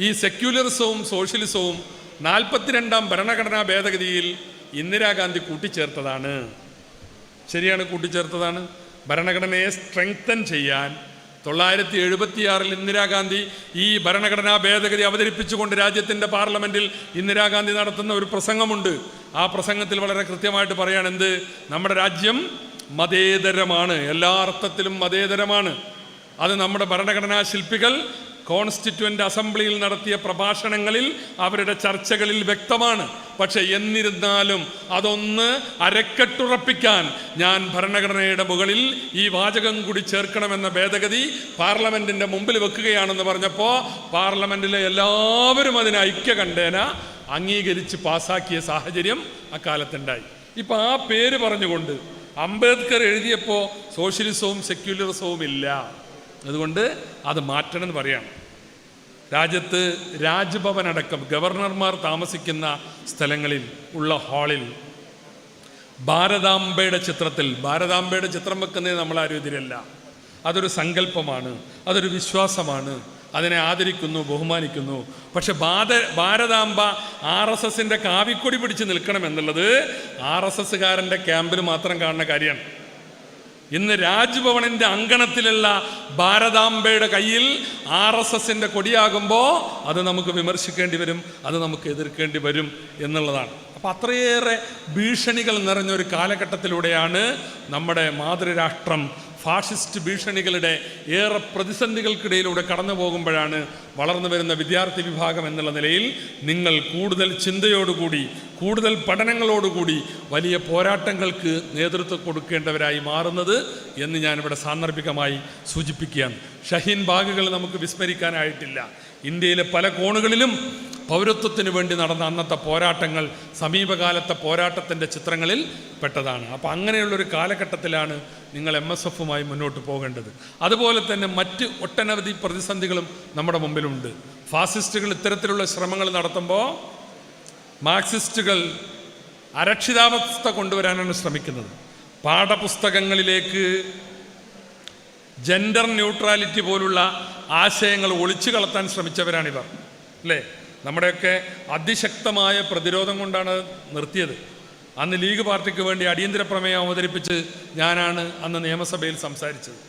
ഈ സെക്യുലറിസവും സോഷ്യലിസവും 42ാം ഭരണഘടനാ ഭേദഗതിയിൽ ഇന്ദിരാഗാന്ധി കൂട്ടിച്ചേർത്തതാണ്. ശരിയാണ്, കൂട്ടിച്ചേർത്തതാണ്. ഭരണഘടനയെ സ്ട്രെങ്തൻ ചെയ്യാൻ 1976 ഇന്ദിരാഗാന്ധി ഈ ഭരണഘടനാ ഭേദഗതി അവതരിപ്പിച്ചുകൊണ്ട് രാജ്യത്തിൻ്റെ പാർലമെൻറ്റിൽ ഇന്ദിരാഗാന്ധി നടത്തുന്ന ഒരു പ്രസംഗമുണ്ട്. ആ പ്രസംഗത്തിൽ വളരെ കൃത്യമായിട്ട് പറയാണ്, എന്ത്? നമ്മുടെ രാജ്യം മതേതരമാണ്, എല്ലാ അർത്ഥത്തിലും മതേതരമാണ്. അത് നമ്മുടെ ഭരണഘടനാ ശില്പികൾ കോൺസ്റ്റിറ്റ്യൂവൻ്റ് അസംബ്ലിയിൽ നടത്തിയ പ്രഭാഷണങ്ങളിൽ അവരുടെ ചർച്ചകളിൽ വ്യക്തമാണ്. പക്ഷെ എന്നിരുന്നാലും അതൊന്ന് അരക്കെട്ടുറപ്പിക്കാൻ ഞാൻ ഭരണഘടനയുടെ മുകളിൽ ഈ വാചകം കൂടി ചേർക്കണമെന്ന ഭേദഗതി പാർലമെൻറ്റിൻ്റെ മുമ്പിൽ വെക്കുകയാണെന്ന് പറഞ്ഞപ്പോൾ പാർലമെൻറ്റിലെ എല്ലാവരും അതിന് ഐക്യകണ്ഠേന അംഗീകരിച്ച് പാസാക്കിയ സാഹചര്യം അക്കാലത്തുണ്ടായി. ഇപ്പം ആ പേര് പറഞ്ഞുകൊണ്ട് അംബേദ്കർ എഴുതിയപ്പോൾ സോഷ്യലിസവും സെക്യുലറിസവും ഇല്ല. അതുകൊണ്ട് അത് മാറ്റണം എന്ന് പറയാണ്. രാജ്യത്ത് രാജ്ഭവൻ അടക്കം ഗവർണർമാർ താമസിക്കുന്ന സ്ഥലങ്ങളിൽ ഉള്ള ഹാളിൽ ഭാരതാംബയുടെ ചിത്രം വെക്കുന്നത് നമ്മളാരും എതിരല്ല. അതൊരു സങ്കല്പമാണ്, അതൊരു വിശ്വാസമാണ്, അതിനെ ആദരിക്കുന്നു, ബഹുമാനിക്കുന്നു. പക്ഷെ ഭാരതാംബ RSSൻ്റെ കാവിക്കൊടി പിടിച്ച് നിൽക്കണം എന്നുള്ളത് RSSകാരൻ്റെ ക്യാമ്പിൽ മാത്രം കാണുന്ന കാര്യമാണ്. ഇന്ന് രാജ്ഭവനിൻ്റെ അങ്കണത്തിലുള്ള ഭാരതാംബയുടെ കയ്യിൽ RSSൻ്റെ കൊടിയാകുമ്പോൾ അത് നമുക്ക് വിമർശിക്കേണ്ടി വരും, അത് നമുക്ക് എതിർക്കേണ്ടി വരും എന്നുള്ളതാണ്. അപ്പം അത്രയേറെ ഭീഷണികൾ നിറഞ്ഞൊരു കാലഘട്ടത്തിലൂടെയാണ് നമ്മുടെ മാതൃരാഷ്ട്രം ഫാഷിസ്റ്റ് ഭീഷണികളുടെ ഏറെ പ്രതിസന്ധികൾക്കിടയിലൂടെ കടന്നു പോകുമ്പോഴാണ് വളർന്നു വരുന്ന വിദ്യാർത്ഥി വിഭാഗം എന്നുള്ള നിലയിൽ നിങ്ങൾ കൂടുതൽ ചിന്തയോടുകൂടി, കൂടുതൽ പഠനങ്ങളോടുകൂടി വലിയ പോരാട്ടങ്ങൾക്ക് നേതൃത്വം കൊടുക്കേണ്ടവരായി മാറുന്നത് എന്ന് ഞാനിവിടെ സാന്ദർഭികമായി സൂചിപ്പിക്കുകയാണ്. ഷഹീൻ ബാഗുകൾ നമുക്ക് വിസ്മരിക്കാനായിട്ടില്ല. ഇന്ത്യയിലെ പല കോണുകളിലും പൗരത്വത്തിന് വേണ്ടി നടന്ന അന്നത്തെ പോരാട്ടങ്ങൾ സമീപകാലത്തെ പോരാട്ടത്തിൻ്റെ ചിത്രങ്ങളിൽ പെട്ടതാണ്. അപ്പോൾ അങ്ങനെയുള്ളൊരു കാലഘട്ടത്തിലാണ് നിങ്ങൾ MSFുമായി മുന്നോട്ട് പോകേണ്ടത്. അതുപോലെ തന്നെ മറ്റ് ഒട്ടനവധി പ്രതിസന്ധികളും നമ്മുടെ മുമ്പിലുണ്ട്. ഫാസിസ്റ്റുകൾ ഇത്തരത്തിലുള്ള ശ്രമങ്ങൾ നടത്തുമ്പോൾ മാർക്സിസ്റ്റുകൾ അരക്ഷിതാവസ്ഥ കൊണ്ടുവരാനാണ് ശ്രമിക്കുന്നത്. പാഠപുസ്തകങ്ങളിലേക്ക് ജെൻഡർ ന്യൂട്രാലിറ്റി പോലുള്ള ആശയങ്ങൾ ഒളിച്ചു കളത്താൻ ശ്രമിച്ചവരാണിവർ, അല്ലേ? നമ്മുടെയൊക്കെ അതിശക്തമായ പ്രതിരോധം കൊണ്ടാണ് നിർത്തിയത്. അന്ന് ലീഗ് പാർട്ടിക്ക് വേണ്ടി അടിയന്തര പ്രമേയം അവതരിപ്പിച്ച് ഞാനാണ് അന്ന് നിയമസഭയിൽ സംസാരിച്ചത്.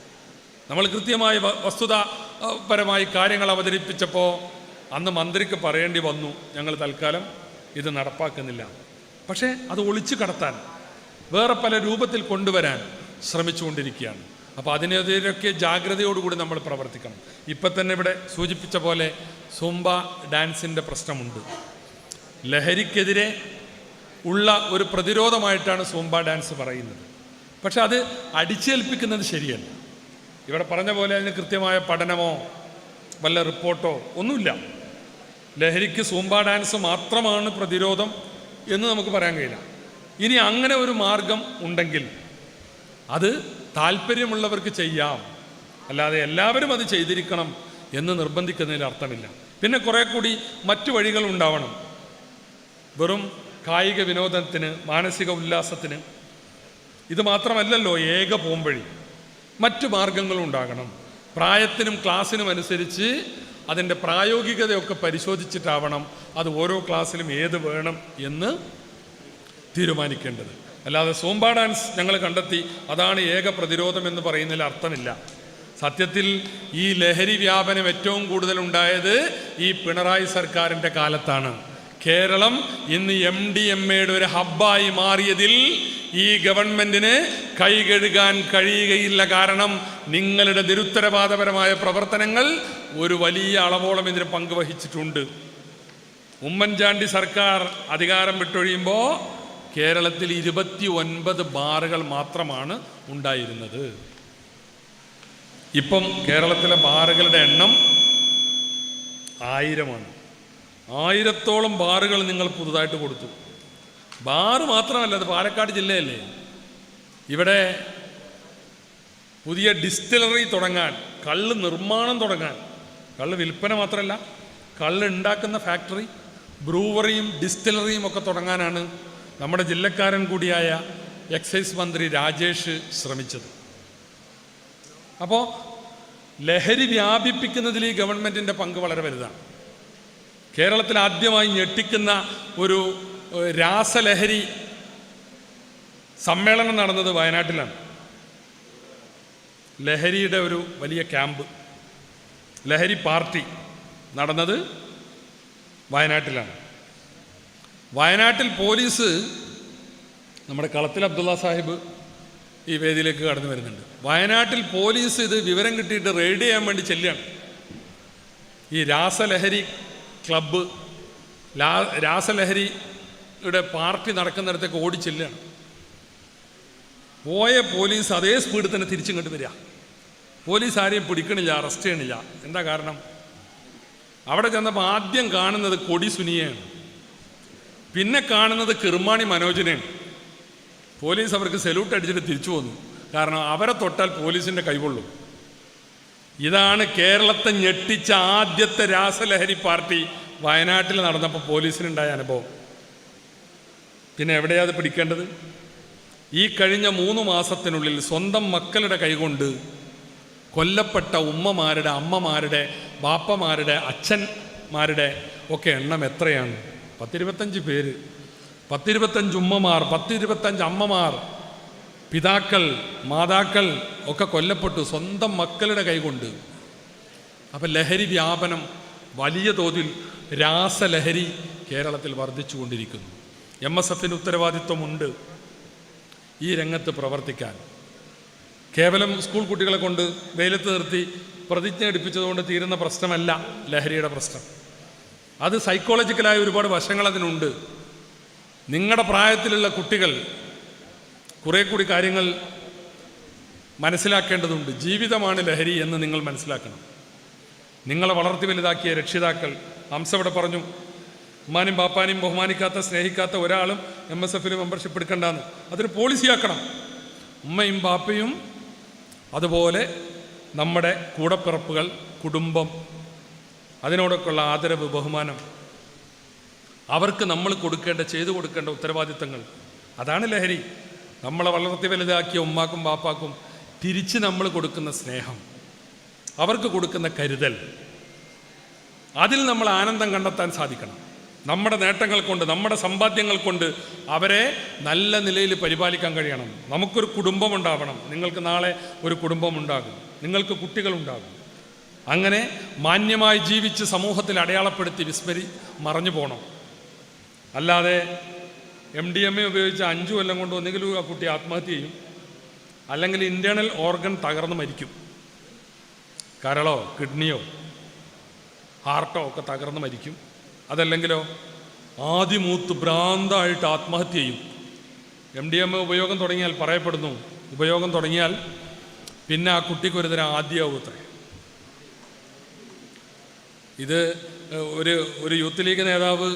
നമ്മൾ കൃത്യമായി വസ്തുതാപരമായി കാര്യങ്ങൾ അവതരിപ്പിച്ചപ്പോൾ അന്ന് മന്ത്രിക്ക് പറയേണ്ടി വന്നു, ഞങ്ങൾ തൽക്കാലം ഇത് നടപ്പാക്കുന്നില്ല. പക്ഷേ അത് ഒളിച്ചു കടത്താൻ വേറെ പല രൂപത്തിൽ കൊണ്ടുവരാൻ ശ്രമിച്ചുകൊണ്ടിരിക്കുകയാണ്. അപ്പോൾ അതിനെതിരെയൊക്കെ ജാഗ്രതയോടുകൂടി നമ്മൾ പ്രവർത്തിക്കണം. ഇപ്പം തന്നെ ഇവിടെ സൂചിപ്പിച്ച പോലെ സുംബ ഡാൻസിൻ്റെ പ്രശ്നമുണ്ട്. ലഹരിക്കെതിരെ ഉള്ള ഒരു പ്രതിരോധമായിട്ടാണ് സൂംബ ഡാൻസ് പറയുന്നത്. പക്ഷെ അത് അടിച്ചേൽപ്പിക്കുന്നത് ശരിയല്ല. ഇവിടെ പറഞ്ഞ പോലെ അതിന് കൃത്യമായ പഠനമോ വല്ല റിപ്പോർട്ടോ ഒന്നുമില്ല. ലഹരിക്ക് സൂംബ ഡാൻസ് മാത്രമാണ് പ്രതിരോധം എന്ന് നമുക്ക് പറയാൻ കഴിയില്ല. ഇനി അങ്ങനെ ഒരു മാർഗം ഉണ്ടെങ്കിൽ അത് താല്പര്യമുള്ളവർക്ക് ചെയ്യാം, അല്ലാതെ എല്ലാവരും അത് ചെയ്തിരിക്കണം എന്ന് നിർബന്ധിക്കുന്നതിൽ അർത്ഥമില്ല. പിന്നെ കുറെ കൂടി മറ്റു വഴികൾ ഉണ്ടാവണം. വെറും കായിക വിനോദത്തിന്, മാനസിക ഉല്ലാസത്തിന് ഇത് മാത്രമല്ലല്ലോ ഏക പോംവഴി. മറ്റു മാർഗങ്ങളും ഉണ്ടാകണം. പ്രായത്തിനും ക്ലാസ്സിനും അനുസരിച്ച് അതിൻ്റെ പ്രായോഗികതയൊക്കെ പരിശോധിച്ചിട്ടാവണം അത് ഓരോ ക്ലാസ്സിലും ഏത് വേണം എന്ന് തീരുമാനിക്കേണ്ടത്. അല്ലാതെ സൂംബ ഡാൻസ് ഞങ്ങൾ കണ്ടെത്തി അതാണ് ഏക പ്രതിരോധം എന്ന് പറയുന്നതിൽ അർത്ഥമില്ല. സത്യത്തിൽ ഈ ലഹരി വ്യാപനം ഏറ്റവും കൂടുതൽ ഉണ്ടായത് ഈ പിണറായി സർക്കാരിൻ്റെ കാലത്താണ്. കേരളം ഇന്ന് MDMAയുടെ ഒരു ഹബ്ബായി മാറിയതിൽ ഈ ഗവൺമെന്റിന് കൈകഴുകാൻ കഴിയുകയില്ല. കാരണം നിങ്ങളുടെ നിരുത്തരവാദപരമായ പ്രവർത്തനങ്ങൾ ഒരു വലിയ അളവോളം ഇതിന് പങ്കുവഹിച്ചിട്ടുണ്ട്. ഉമ്മൻചാണ്ടി സർക്കാർ അധികാരം വിട്ടൊഴിയുമ്പോൾ കേരളത്തിൽ 29 ബാറുകൾ മാത്രമാണ് ഉണ്ടായിരുന്നത്. ഇപ്പം കേരളത്തിലെ ബാറുകളുടെ എണ്ണം 1000-ആണ്. 1000-ഓളം ബാറുകൾ നിങ്ങൾ പുതുതായിട്ട് കൊടുത്തു. ബാറ് മാത്രമല്ല, അത് പാലക്കാട് ജില്ലയല്ലേ. ഇവിടെ പുതിയ ഡിസ്റ്റിലറി തുടങ്ങാൻ, കള്ള് നിർമ്മാണം തുടങ്ങാൻ, കള്ള് വിൽപ്പന മാത്രമല്ല കള്ള് ഉണ്ടാക്കുന്ന ഫാക്ടറി, ബ്രൂവറിയും ഡിസ്റ്റിലറിയും ഒക്കെ തുടങ്ങാനാണ് നമ്മുടെ ജില്ലക്കാരൻ കൂടിയായ എക്സൈസ് മന്ത്രി രാജേഷ് ശ്രമിച്ചത്. അപ്പോൾ ലഹരി വ്യാപിപ്പിക്കുന്നതിൽ ഈ ഗവൺമെൻറ്റിൻ്റെ പങ്ക് വളരെ വലുതാണ്. കേരളത്തിൽ ആദ്യമായി ഞെട്ടിക്കുന്ന ഒരു രാസലഹരി സമ്മേളനം നടന്നത് വയനാട്ടിലാണ്. ലഹരിയുടെ ഒരു വലിയ ക്യാമ്പ്, ലഹരി പാർട്ടി നടന്നത് വയനാട്ടിലാണ്. വയനാട്ടിൽ പോലീസ്, നമ്മുടെ കളത്തിൽ അബ്ദുള്ള സാഹിബ് ഈ വേദിയിലേക്ക് കടന്നു വരുന്നുണ്ട്. വയനാട്ടിൽ പോലീസ് ഇത് വിവരം കിട്ടിയിട്ട് റെയ്ഡ് ചെയ്യാൻ വേണ്ടി ചെല്ലുകയാണ്. ഈ രാസലഹരി ക്ലബ്ബ്, രാസലഹരിയുടെ പാർട്ടി നടക്കുന്നിടത്തേക്ക് ഓടി ചെല്ലുകയാണ്. പോയ പോലീസ് അതേ സ്പീഡിൽ തന്നെ തിരിച്ചിങ്ങോട്ട് വരിക. പോലീസ് ആരെയും പിടിക്കണില്ല, അറസ്റ്റ് ചെയ്യണില്ല. എന്താ കാരണം? അവിടെ ചെന്നപ്പോൾ ആദ്യം കാണുന്നത് കൊടി സുനിയെയാണ്, പിന്നെ കാണുന്നത് കിർമാണി മനോജിനെയാണ്. പോലീസ് അവർക്ക് സല്യൂട്ട് അടിച്ചിട്ട് തിരിച്ചു വന്നു. കാരണം അവരെ തൊട്ടാൽ പോലീസിൻ്റെ കൈകൊള്ളും. ഇതാണ് കേരളത്തെ ഞെട്ടിച്ച ആദ്യത്തെ രാസലഹരി പാർട്ടി വയനാട്ടിൽ നടന്നപ്പോൾ പോലീസിനുണ്ടായ അനുഭവം. പിന്നെ എവിടെയാ അത് പിടിക്കേണ്ടത്? ഈ കഴിഞ്ഞ 3 മാസത്തിനുള്ളിൽ സ്വന്തം മക്കളുടെ കൈകൊണ്ട് കൊല്ലപ്പെട്ട ഉമ്മമാരുടെ, അമ്മമാരുടെ, ബാപ്പമാരുടെ, അച്ഛന്മാരുടെ ഒക്കെ എണ്ണം എത്രയാണ്? 10-25 പേര്, 10-25 ഉമ്മമാർ, 10-25 അമ്മമാർ, പിതാക്കൾ, മാതാക്കൾ ഒക്കെ കൊല്ലപ്പെട്ടു സ്വന്തം മക്കളുടെ കൈകൊണ്ട്. അപ്പം ലഹരി വ്യാപനം വലിയ തോതിൽ, രാസലഹരി കേരളത്തിൽ വർദ്ധിച്ചു കൊണ്ടിരിക്കുന്നു. MSFന് ഉത്തരവാദിത്വമുണ്ട് ഈ രംഗത്ത് പ്രവർത്തിക്കാൻ. കേവലം സ്കൂൾ കുട്ടികളെ കൊണ്ട് വെയിലത്ത് നിർത്തി പ്രതിജ്ഞ എടുപ്പിച്ചതുകൊണ്ട് തീരുന്ന പ്രശ്നമല്ല ലഹരിയുടെ പ്രശ്നം. അത് സൈക്കോളജിക്കലായ ഒരുപാട് വശങ്ങൾ അതിനുണ്ട്. നിങ്ങളുടെ പ്രായത്തിലുള്ള കുട്ടികൾ കുറേ കൂടി കാര്യങ്ങൾ മനസ്സിലാക്കേണ്ടതുണ്ട്. ജീവിതമാണ് ലഹരി എന്ന് നിങ്ങൾ മനസ്സിലാക്കണം. നിങ്ങളെ വളർത്തി വലുതാക്കിയ രക്ഷിതാക്കൾ, ഹംസ ഇവിടെ പറഞ്ഞു, ഉമ്മാനും ബാപ്പാനും ബഹുമാനിക്കാത്ത, സ്നേഹിക്കാത്ത ഒരാളും MSFന് മെമ്പർഷിപ്പ് എടുക്കണ്ടെന്ന്. അതൊരു പോളിസിയാക്കണം. ഉമ്മയും ബാപ്പയും അതുപോലെ നമ്മുടെ കൂടപ്പിറപ്പുകൾ, കുടുംബം, അതിനോടൊക്കെയുള്ള ആദരവ്, ബഹുമാനം, അവർക്ക് നമ്മൾ ചെയ്തു കൊടുക്കേണ്ട ഉത്തരവാദിത്തങ്ങൾ, അതാണ് ലഹരി. നമ്മളെ വളർത്തി വലുതാക്കിയ ഉമ്മാക്കും ബാപ്പാക്കും തിരിച്ച് നമ്മൾ കൊടുക്കുന്ന സ്നേഹം, അവർക്ക് കൊടുക്കുന്ന കരുതൽ, അതിൽ നമ്മൾ ആനന്ദം കണ്ടെത്താൻ സാധിക്കണം. നമ്മുടെ നേട്ടങ്ങൾ കൊണ്ട്, നമ്മുടെ സമ്പാദ്യങ്ങൾ കൊണ്ട് അവരെ നല്ല നിലയിൽ പരിപാലിക്കാൻ കഴിയണം. നമുക്കൊരു കുടുംബമുണ്ടാവണം. നിങ്ങൾക്ക് നാളെ ഒരു കുടുംബമുണ്ടാകും, നിങ്ങൾക്ക് കുട്ടികളുണ്ടാകും. അങ്ങനെ മാന്യമായി ജീവിച്ച് സമൂഹത്തിൽ അടയാളപ്പെടുത്തി മറഞ്ഞു പോകണം. അല്ലാതെ MDMA ഉപയോഗിച്ച് 5 കൊല്ലം കൊണ്ട് ഒന്നുകിലും ആ കുട്ടി ആത്മഹത്യ ചെയ്യും, അല്ലെങ്കിൽ ഇൻറ്റേർണൽ ഓർഗൻ തകർന്ന് മരിക്കും. കരളോ കിഡ്നിയോ ഹാർട്ടോ ഒക്കെ തകർന്ന് മരിക്കും. അതല്ലെങ്കിലോ ആദ്യമൂത്ത് ഭ്രാന്തായിട്ട് ആത്മഹത്യ ചെയ്യും. MDMA ഉപയോഗം തുടങ്ങിയാൽ പറയപ്പെടുന്നു, ഉപയോഗം തുടങ്ങിയാൽ പിന്നെ ആ കുട്ടിക്ക് ഒരു തരം ആദ്യമാവും അത്രേ. ഇത് ഒരു യൂത്ത് ലീഗ് നേതാവ്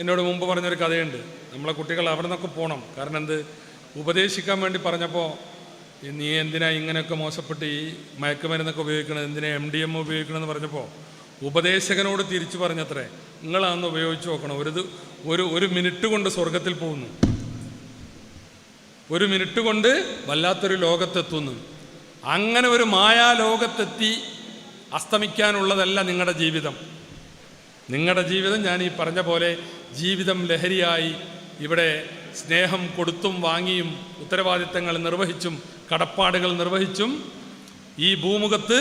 എന്നോട് മുമ്പ് പറഞ്ഞൊരു കഥയുണ്ട്. നമ്മളെ കുട്ടികൾ അവിടെ നിന്നൊക്കെ പോകണം. കാരണം എന്ത്, ഉപദേശിക്കാൻ വേണ്ടി പറഞ്ഞപ്പോൾ നീ എന്തിനാ ഇങ്ങനെയൊക്കെ മോശപ്പെട്ട് ഈ മയക്കുമരുന്നൊക്കെ ഉപയോഗിക്കണത്, എന്തിനാ MDMA ഉപയോഗിക്കണമെന്ന് പറഞ്ഞപ്പോൾ ഉപദേശകനോട് തിരിച്ചു പറഞ്ഞത്രേ, നിങ്ങളാന്ന് ഉപയോഗിച്ച് നോക്കണം, ഒരു മിനിറ്റ് കൊണ്ട് സ്വർഗത്തിൽ പോകുന്നു, ഒരു മിനിറ്റ് കൊണ്ട് വല്ലാത്തൊരു ലോകത്തെത്തുന്നു. അങ്ങനെ ഒരു മായാലോകത്തെത്തി അസ്തമിക്കാനുള്ളതല്ല നിങ്ങളുടെ ജീവിതം. നിങ്ങളുടെ ജീവിതം ഞാൻ ഈ പറഞ്ഞ പോലെ ജീവിതം ലഹരിയായി ഇവിടെ സ്നേഹം കൊടുത്തും വാങ്ങിയും ഉത്തരവാദിത്തങ്ങൾ നിർവഹിച്ചും കടപ്പാടുകൾ നിർവഹിച്ചും ഈ ഭൂമുഖത്ത്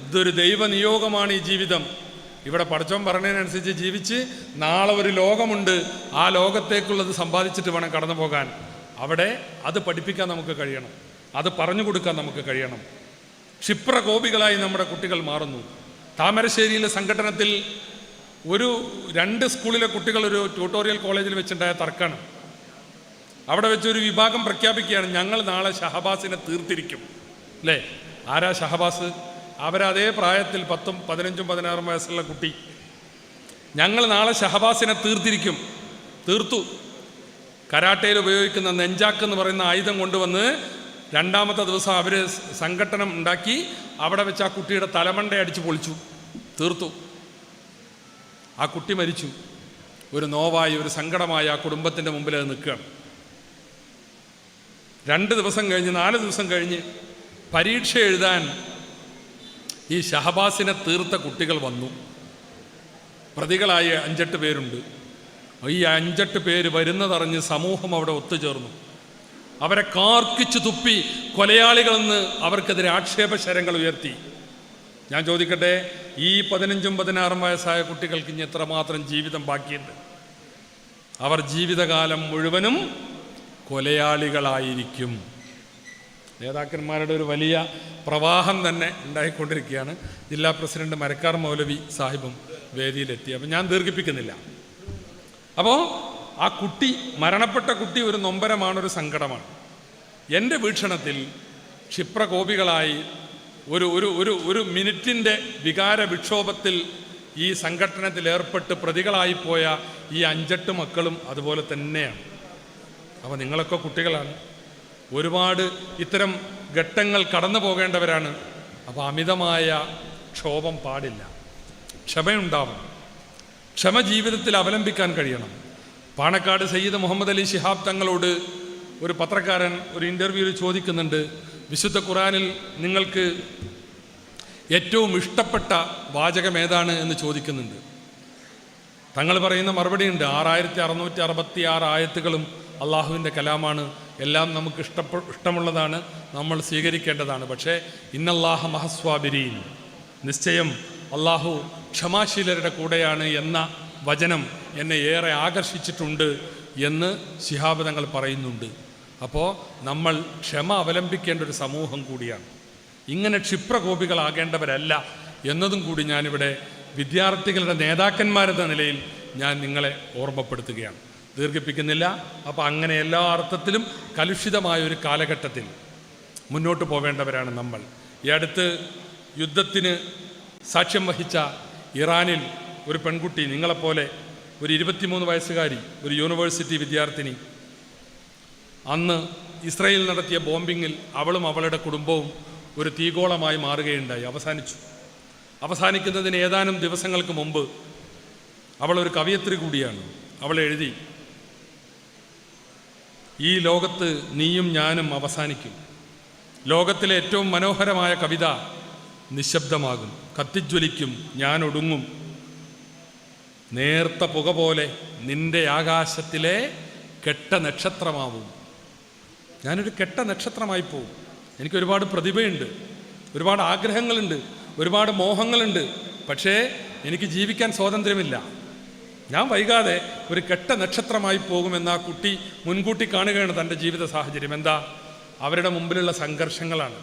ഇതൊരു ദൈവനിയോഗമാണ് ഈ ജീവിതം. ഇവിടെ പടച്ചോൻ പറഞ്ഞതിനനുസരിച്ച് ജീവിച്ച് നാളെ ഒരു ലോകമുണ്ട്, ആ ലോകത്തേക്കുള്ളത് സമ്പാദിച്ചിട്ട് വേണം കടന്നു പോകാൻ. അവിടെ അത് പഠിപ്പിക്കാൻ നമുക്ക് കഴിയണം, അത് പറഞ്ഞു കൊടുക്കാൻ നമുക്ക് കഴിയണം. ക്ഷിപ്രകോപികളായി നമ്മുടെ കുട്ടികൾ മാറുന്നു. താമരശ്ശേരിയിലെ സംഘടനത്തിൽ 2 സ്കൂളിലെ കുട്ടികൾ ഒരു ട്യൂട്ടോറിയൽ കോളേജിൽ വെച്ചുണ്ടായ തർക്കമാണ്. അവിടെ വെച്ചൊരു വിഭാഗം പ്രഖ്യാപിക്കുകയാണ്, ഞങ്ങൾ നാളെ ഷഹബാസിനെ തീർത്തിരിക്കും. അല്ലേ, ആരാ ഷഹബാസ്? അവരതേ പ്രായത്തിൽ 10, 15, 16 വയസ്സുള്ള കുട്ടി. ഞങ്ങൾ നാളെ ഷഹബാസിനെ തീർത്തിരിക്കും. തീർത്തു. കരാട്ടയിൽ ഉപയോഗിക്കുന്ന നെഞ്ചാക്ക് എന്ന് പറയുന്ന ആയുധം കൊണ്ടുവന്ന് 2ാമത്തെ ദിവസം അവർ സംഘട്ടനം ഉണ്ടാക്കി അവിടെ വെച്ച് ആ കുട്ടിയുടെ തലമണ്ട അടിച്ച് പൊളിച്ചു. തീർത്തു. ആ കുട്ടി മരിച്ചു. ഒരു നോവായി, ഒരു സങ്കടമായി ആ കുടുംബത്തിൻ്റെ മുമ്പിൽ അത് നിൽക്കുകയാണ്. 2 ദിവസം കഴിഞ്ഞ് 4 ദിവസം കഴിഞ്ഞ് പരീക്ഷ എഴുതാൻ ഈ ഷഹബാസിനെ തീർത്ത കുട്ടികൾ വന്നു. പ്രതികളായ 5-8 പേരുണ്ട്. ഈ 5-8 പേര് വരുന്നതറിഞ്ഞ് സമൂഹം അവിടെ ഒത്തുചേർന്നു. അവരെ കാർക്കിച്ചു തുപ്പി കൊലയാളികളെന്ന് അവർക്കെതിരെ ആക്ഷേപശരങ്ങൾ ഉയർത്തി. ഞാൻ ചോദിക്കട്ടെ, ഈ 15, 16 വയസ്സായ കുട്ടികൾക്ക് ഇനി എത്രമാത്രം ജീവിതം ബാക്കിയുണ്ട്? അവർ ജീവിതകാലം മുഴുവനും കൊലയാളികളായിരിക്കും. നേതാക്കന്മാരുടെ ഒരു വലിയ പ്രവാഹം തന്നെ ഉണ്ടായിക്കൊണ്ടിരിക്കുകയാണ്. ജില്ലാ പ്രസിഡന്റ് മരക്കാർ മൗലവി സാഹിബും വേദിയിലെത്തി. അപ്പം ഞാൻ ദീർഘിപ്പിക്കുന്നില്ല. അപ്പോൾ ആ കുട്ടി, മരണപ്പെട്ട കുട്ടി ഒരു നൊമ്പരമാണ്, ഒരു സങ്കടമാണ്. എൻ്റെ വീക്ഷണത്തിൽ ക്ഷിപ്രകോപികളായി ഒരു മിനിറ്റിൻ്റെ വികാര വിക്ഷോഭത്തിൽ ഈ സംഘട്ടനത്തിൽ ഏർപ്പെട്ട് പ്രതികളായിപ്പോയ ഈ 5-8 മക്കളും അതുപോലെ തന്നെയാണ്. അപ്പോൾ നിങ്ങളൊക്കെ കുട്ടികളാണ്, ഒരുപാട് ഇത്തരം ഘട്ടങ്ങൾ കടന്നു പോകേണ്ടവരാണ്. അപ്പോൾ അമിതമായ ക്ഷോഭം പാടില്ല, ക്ഷമയുണ്ടാവണം. ക്ഷമ ജീവിതത്തിൽ അവലംബിക്കാൻ കഴിയണം. പാണക്കാട് സയ്യിദ് മുഹമ്മദ് അലി ശിഹാബ് തങ്ങളോട് ഒരു പത്രക്കാരൻ ഒരു ഇൻ്റർവ്യൂവിൽ ചോദിക്കുന്നുണ്ട്, വിശുദ്ധ ഖുർആനിൽ നിങ്ങൾക്ക് ഏറ്റവും ഇഷ്ടപ്പെട്ട വാചകം ഏതാണ് എന്ന് ചോദിക്കുന്നുണ്ട്. തങ്ങൾ പറയുന്ന മറുപടിയുണ്ട്, 6666 ആയത്തുകളും അള്ളാഹുവിൻ്റെ കലാമാണ്, എല്ലാം നമുക്ക് ഇഷ്ടമുള്ളതാണ്, നമ്മൾ സ്വീകരിക്കേണ്ടതാണ്. പക്ഷേ ഇന്നല്ലാഹ മഹസ്വാബിരീൻ, നിശ്ചയം അള്ളാഹു ക്ഷമാശീലരുടെ കൂടെയാണ് എന്ന വചനം എന്നെ ഏറെ ആകർഷിച്ചിട്ടുണ്ട് എന്ന് ശിഹാബ് തങ്ങൾ പറയുന്നുണ്ട്. അപ്പോൾ നമ്മൾ ക്ഷമ അവലംബിക്കേണ്ട ഒരു സമൂഹം കൂടിയാണ്. ഇങ്ങനെ ക്ഷിപ്രകോപികളാകേണ്ടവരല്ല എന്നതും കൂടി ഞാനിവിടെ വിദ്യാർത്ഥികളുടെ നേതാക്കന്മാരെന്ന നിലയിൽ ഞാൻ നിങ്ങളെ ഓർമ്മപ്പെടുത്തുകയാണ്. ദീർഘിപ്പിക്കുന്നില്ല. അപ്പോൾ അങ്ങനെ എല്ലാ അർത്ഥത്തിലും കലുഷിതമായ ഒരു കാലഘട്ടത്തിൽ മുന്നോട്ട് പോവേണ്ടവരാണ് നമ്മൾ. ഈ അടുത്ത് യുദ്ധത്തിന് സാക്ഷ്യം വഹിച്ച ഇറാനിൽ ഒരു പെൺകുട്ടി, നിങ്ങളെപ്പോലെ ഒരു 23 വയസ്സുകാരി, ഒരു യൂണിവേഴ്സിറ്റി വിദ്യാർത്ഥിനി, അന്ന് ഇസ്രായേൽ നടത്തിയ ബോംബിങ്ങിൽ അവളും അവളുടെ കുടുംബവും ഒരു തീഗോളമായി മാറുകയുണ്ടായി. അവസാനിക്കുന്നതിന് ഏതാനും ദിവസങ്ങൾക്ക് മുമ്പ് അവളൊരു കവയിത്രി കൂടിയാണ്. അവൾ എഴുതി, ഈ ലോകത്ത് നീയും ഞാനും അവസാനിക്കും. ലോകത്തിലെ ഏറ്റവും മനോഹരമായ കവിത നിശബ്ദമാകും, കത്തിജ്വലിക്കും, ഞാൻ ഒടുങ്ങും. നേർത്ത പുക പോലെ നിന്റെ ആകാശത്തിലെ കെട്ട നക്ഷത്രമാവും. ഞാനൊരു കെട്ട നക്ഷത്രമായി പോവും. എനിക്ക് ഒരുപാട് പ്രതിഭയുണ്ട്, ഒരുപാട് ആഗ്രഹങ്ങളുണ്ട്, ഒരുപാട് മോഹങ്ങളുണ്ട്. പക്ഷേ എനിക്ക് ജീവിക്കാൻ സ്വാതന്ത്ര്യമില്ല. ഞാൻ വൈകാതെ ഒരു കെട്ട നക്ഷത്രമായി പോകുമെന്ന് ആ കുട്ടി മുൻകൂട്ടി കാണുകയാണ് തൻ്റെ ജീവിത സാഹചര്യം. എന്താ? അവരുടെ മുമ്പിലുള്ള സംഘർഷങ്ങളാണ്.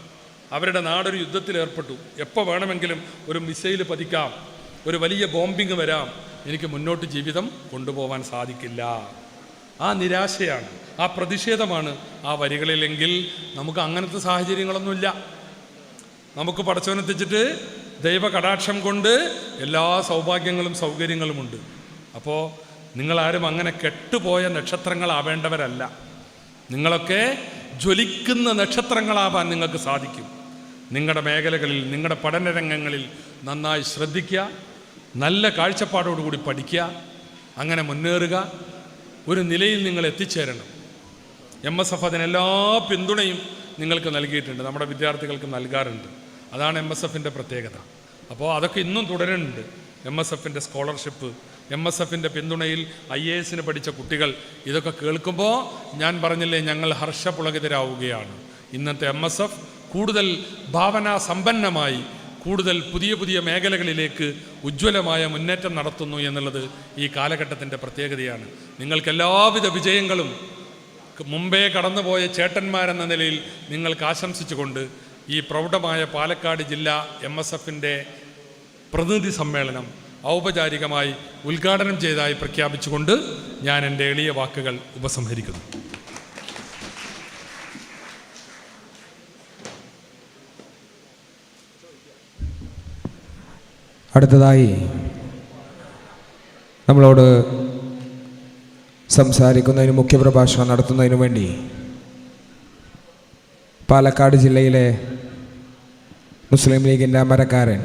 അവരുടെ നാടൊരു യുദ്ധത്തിൽ ഏർപ്പെട്ടു. എപ്പോൾ വേണമെങ്കിലും ഒരു മിസൈൽ പതിക്കാം, ഒരു വലിയ ബോംബിങ് വരാം, എനിക്ക് മുന്നോട്ട് ജീവിതം കൊണ്ടുപോകാൻ സാധിക്കില്ല. ആ നിരാശയാണ്, ആ പ്രതിഷേധമാണ് ആ വരികളിലെങ്കിൽ നമുക്ക് അങ്ങനത്തെ സാഹചര്യങ്ങളൊന്നുമില്ല. നമുക്ക് പടച്ചവനെത്തിച്ചിട്ട് ദൈവ കടാക്ഷം കൊണ്ട് എല്ലാ സൗഭാഗ്യങ്ങളും സൗകര്യങ്ങളുമുണ്ട്. അപ്പോൾ നിങ്ങളാരും അങ്ങനെ കെട്ടുപോയ നക്ഷത്രങ്ങളാവേണ്ടവരല്ല. നിങ്ങളൊക്കെ ജ്വലിക്കുന്ന നക്ഷത്രങ്ങളാവാൻ നിങ്ങൾക്ക് സാധിക്കും. നിങ്ങളുടെ മേഖലകളിൽ, നിങ്ങളുടെ പഠനരംഗങ്ങളിൽ നന്നായി ശ്രദ്ധിക്കുക, നല്ല കാഴ്ചപ്പാടോടുകൂടി പഠിക്കുക, അങ്ങനെ മുന്നേറുക. ഒരു നിലയിൽ നിങ്ങൾ എത്തിച്ചേരണം. MSF അതിനെല്ലാ പിന്തുണയും നിങ്ങൾക്ക് നൽകിയിട്ടുണ്ട്, നമ്മുടെ വിദ്യാർത്ഥികൾക്ക് നൽകാറുണ്ട്. അതാണ് MSFൻ്റെ പ്രത്യേകത. അപ്പോൾ അതൊക്കെ ഇന്നും തുടരുന്നുണ്ട്. MSFൻ്റെ സ്കോളർഷിപ്പ്, MSFൻ്റെ പിന്തുണയിൽ IAS പഠിച്ച കുട്ടികൾ ഇതൊക്കെ കേൾക്കുമ്പോൾ ഞാൻ പറഞ്ഞില്ലേ, ഞങ്ങൾ ഹർഷപുളകിതരാവുകയാണ്. ഇന്നത്തെ MSF കൂടുതൽ ഭാവനാ സമ്പന്നമായി കൂടുതൽ പുതിയ പുതിയ മേഖലകളിലേക്ക് ഉജ്ജ്വലമായ മുന്നേറ്റം നടത്തുന്നു എന്നുള്ളത് ഈ കാലഘട്ടത്തിൻ്റെ പ്രത്യേകതയാണ്. നിങ്ങൾക്ക് എല്ലാവിധ വിജയങ്ങളും മുമ്പേ കടന്നുപോയ ചേട്ടന്മാരെന്ന നിലയിൽ നിങ്ങൾക്ക് ആശംസിച്ചുകൊണ്ട് ഈ പ്രൗഢമായ പാലക്കാട് ജില്ലാ MSFൻ്റെ പ്രതിനിധി സമ്മേളനം ഔപചാരികമായി ഉദ്ഘാടനം ചെയ്തതായി പ്രഖ്യാപിച്ചുകൊണ്ട് ഞാൻ എൻ്റെ എളിയ വാക്കുകൾ ഉപസംഹരിക്കുന്നു. അടുത്തതായി നമ്മളോട് സംസാരിക്കുന്നതിന്, മുഖ്യപ്രഭാഷണം നടത്തുന്നതിനു വേണ്ടി പാലക്കാട് ജില്ലയിലെ മുസ്ലിം ലീഗിൻ്റെ അമരക്കാരൻ,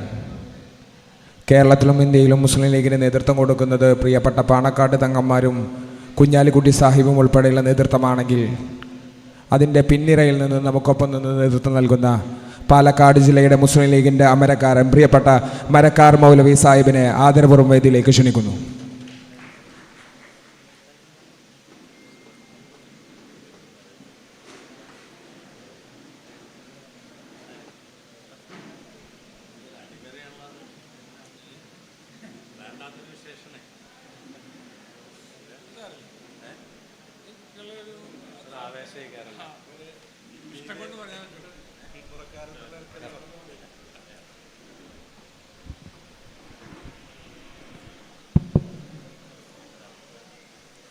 കേരളത്തിലും ഇന്ത്യയിലും മുസ്ലിം ലീഗിന് നേതൃത്വം കൊടുക്കുന്നത് പ്രിയപ്പെട്ട പാണക്കാട് തങ്ങന്മാരും കുഞ്ഞാലിക്കുട്ടി സാഹിബും ഉൾപ്പെടെയുള്ള നേതൃത്വമാണെങ്കിൽ, അതിൻ്റെ പിൻനിരയിൽ നിന്ന് നമുക്കൊപ്പം നിന്ന് നേതൃത്വം നൽകുന്ന പാലക്കാട് ജില്ലയുടെ മുസ്ലിം ലീഗിൻ്റെ അമരക്കാരൻ പ്രിയപ്പെട്ട മരക്കാർ മൗലവി സാഹിബിനെ ആദരപൂർവ്വം വേദിയിലേക്ക് ക്ഷണിക്കുന്നു.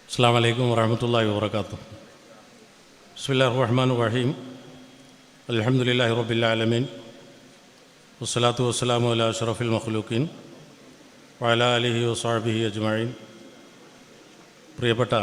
അസ്സലാമു അലൈക്കും വറഹ്മത്തുള്ളാഹി വബറകാതുഹു. ബിസ്മില്ലാഹിർ റഹ്മാനിർ റഹീം. അൽഹംദുലില്ലാഹി റബ്ബിൽ ആലമീൻ. വസ്സലാത്തു വസ്സലാമു അലാ അഷ്റഫിൽ മഖ്ലൂഖീൻ വഅലാ ആലിഹി വസഹ്ബിഹി അജ്മഈൻ. പ്രിയപ്പെട്ട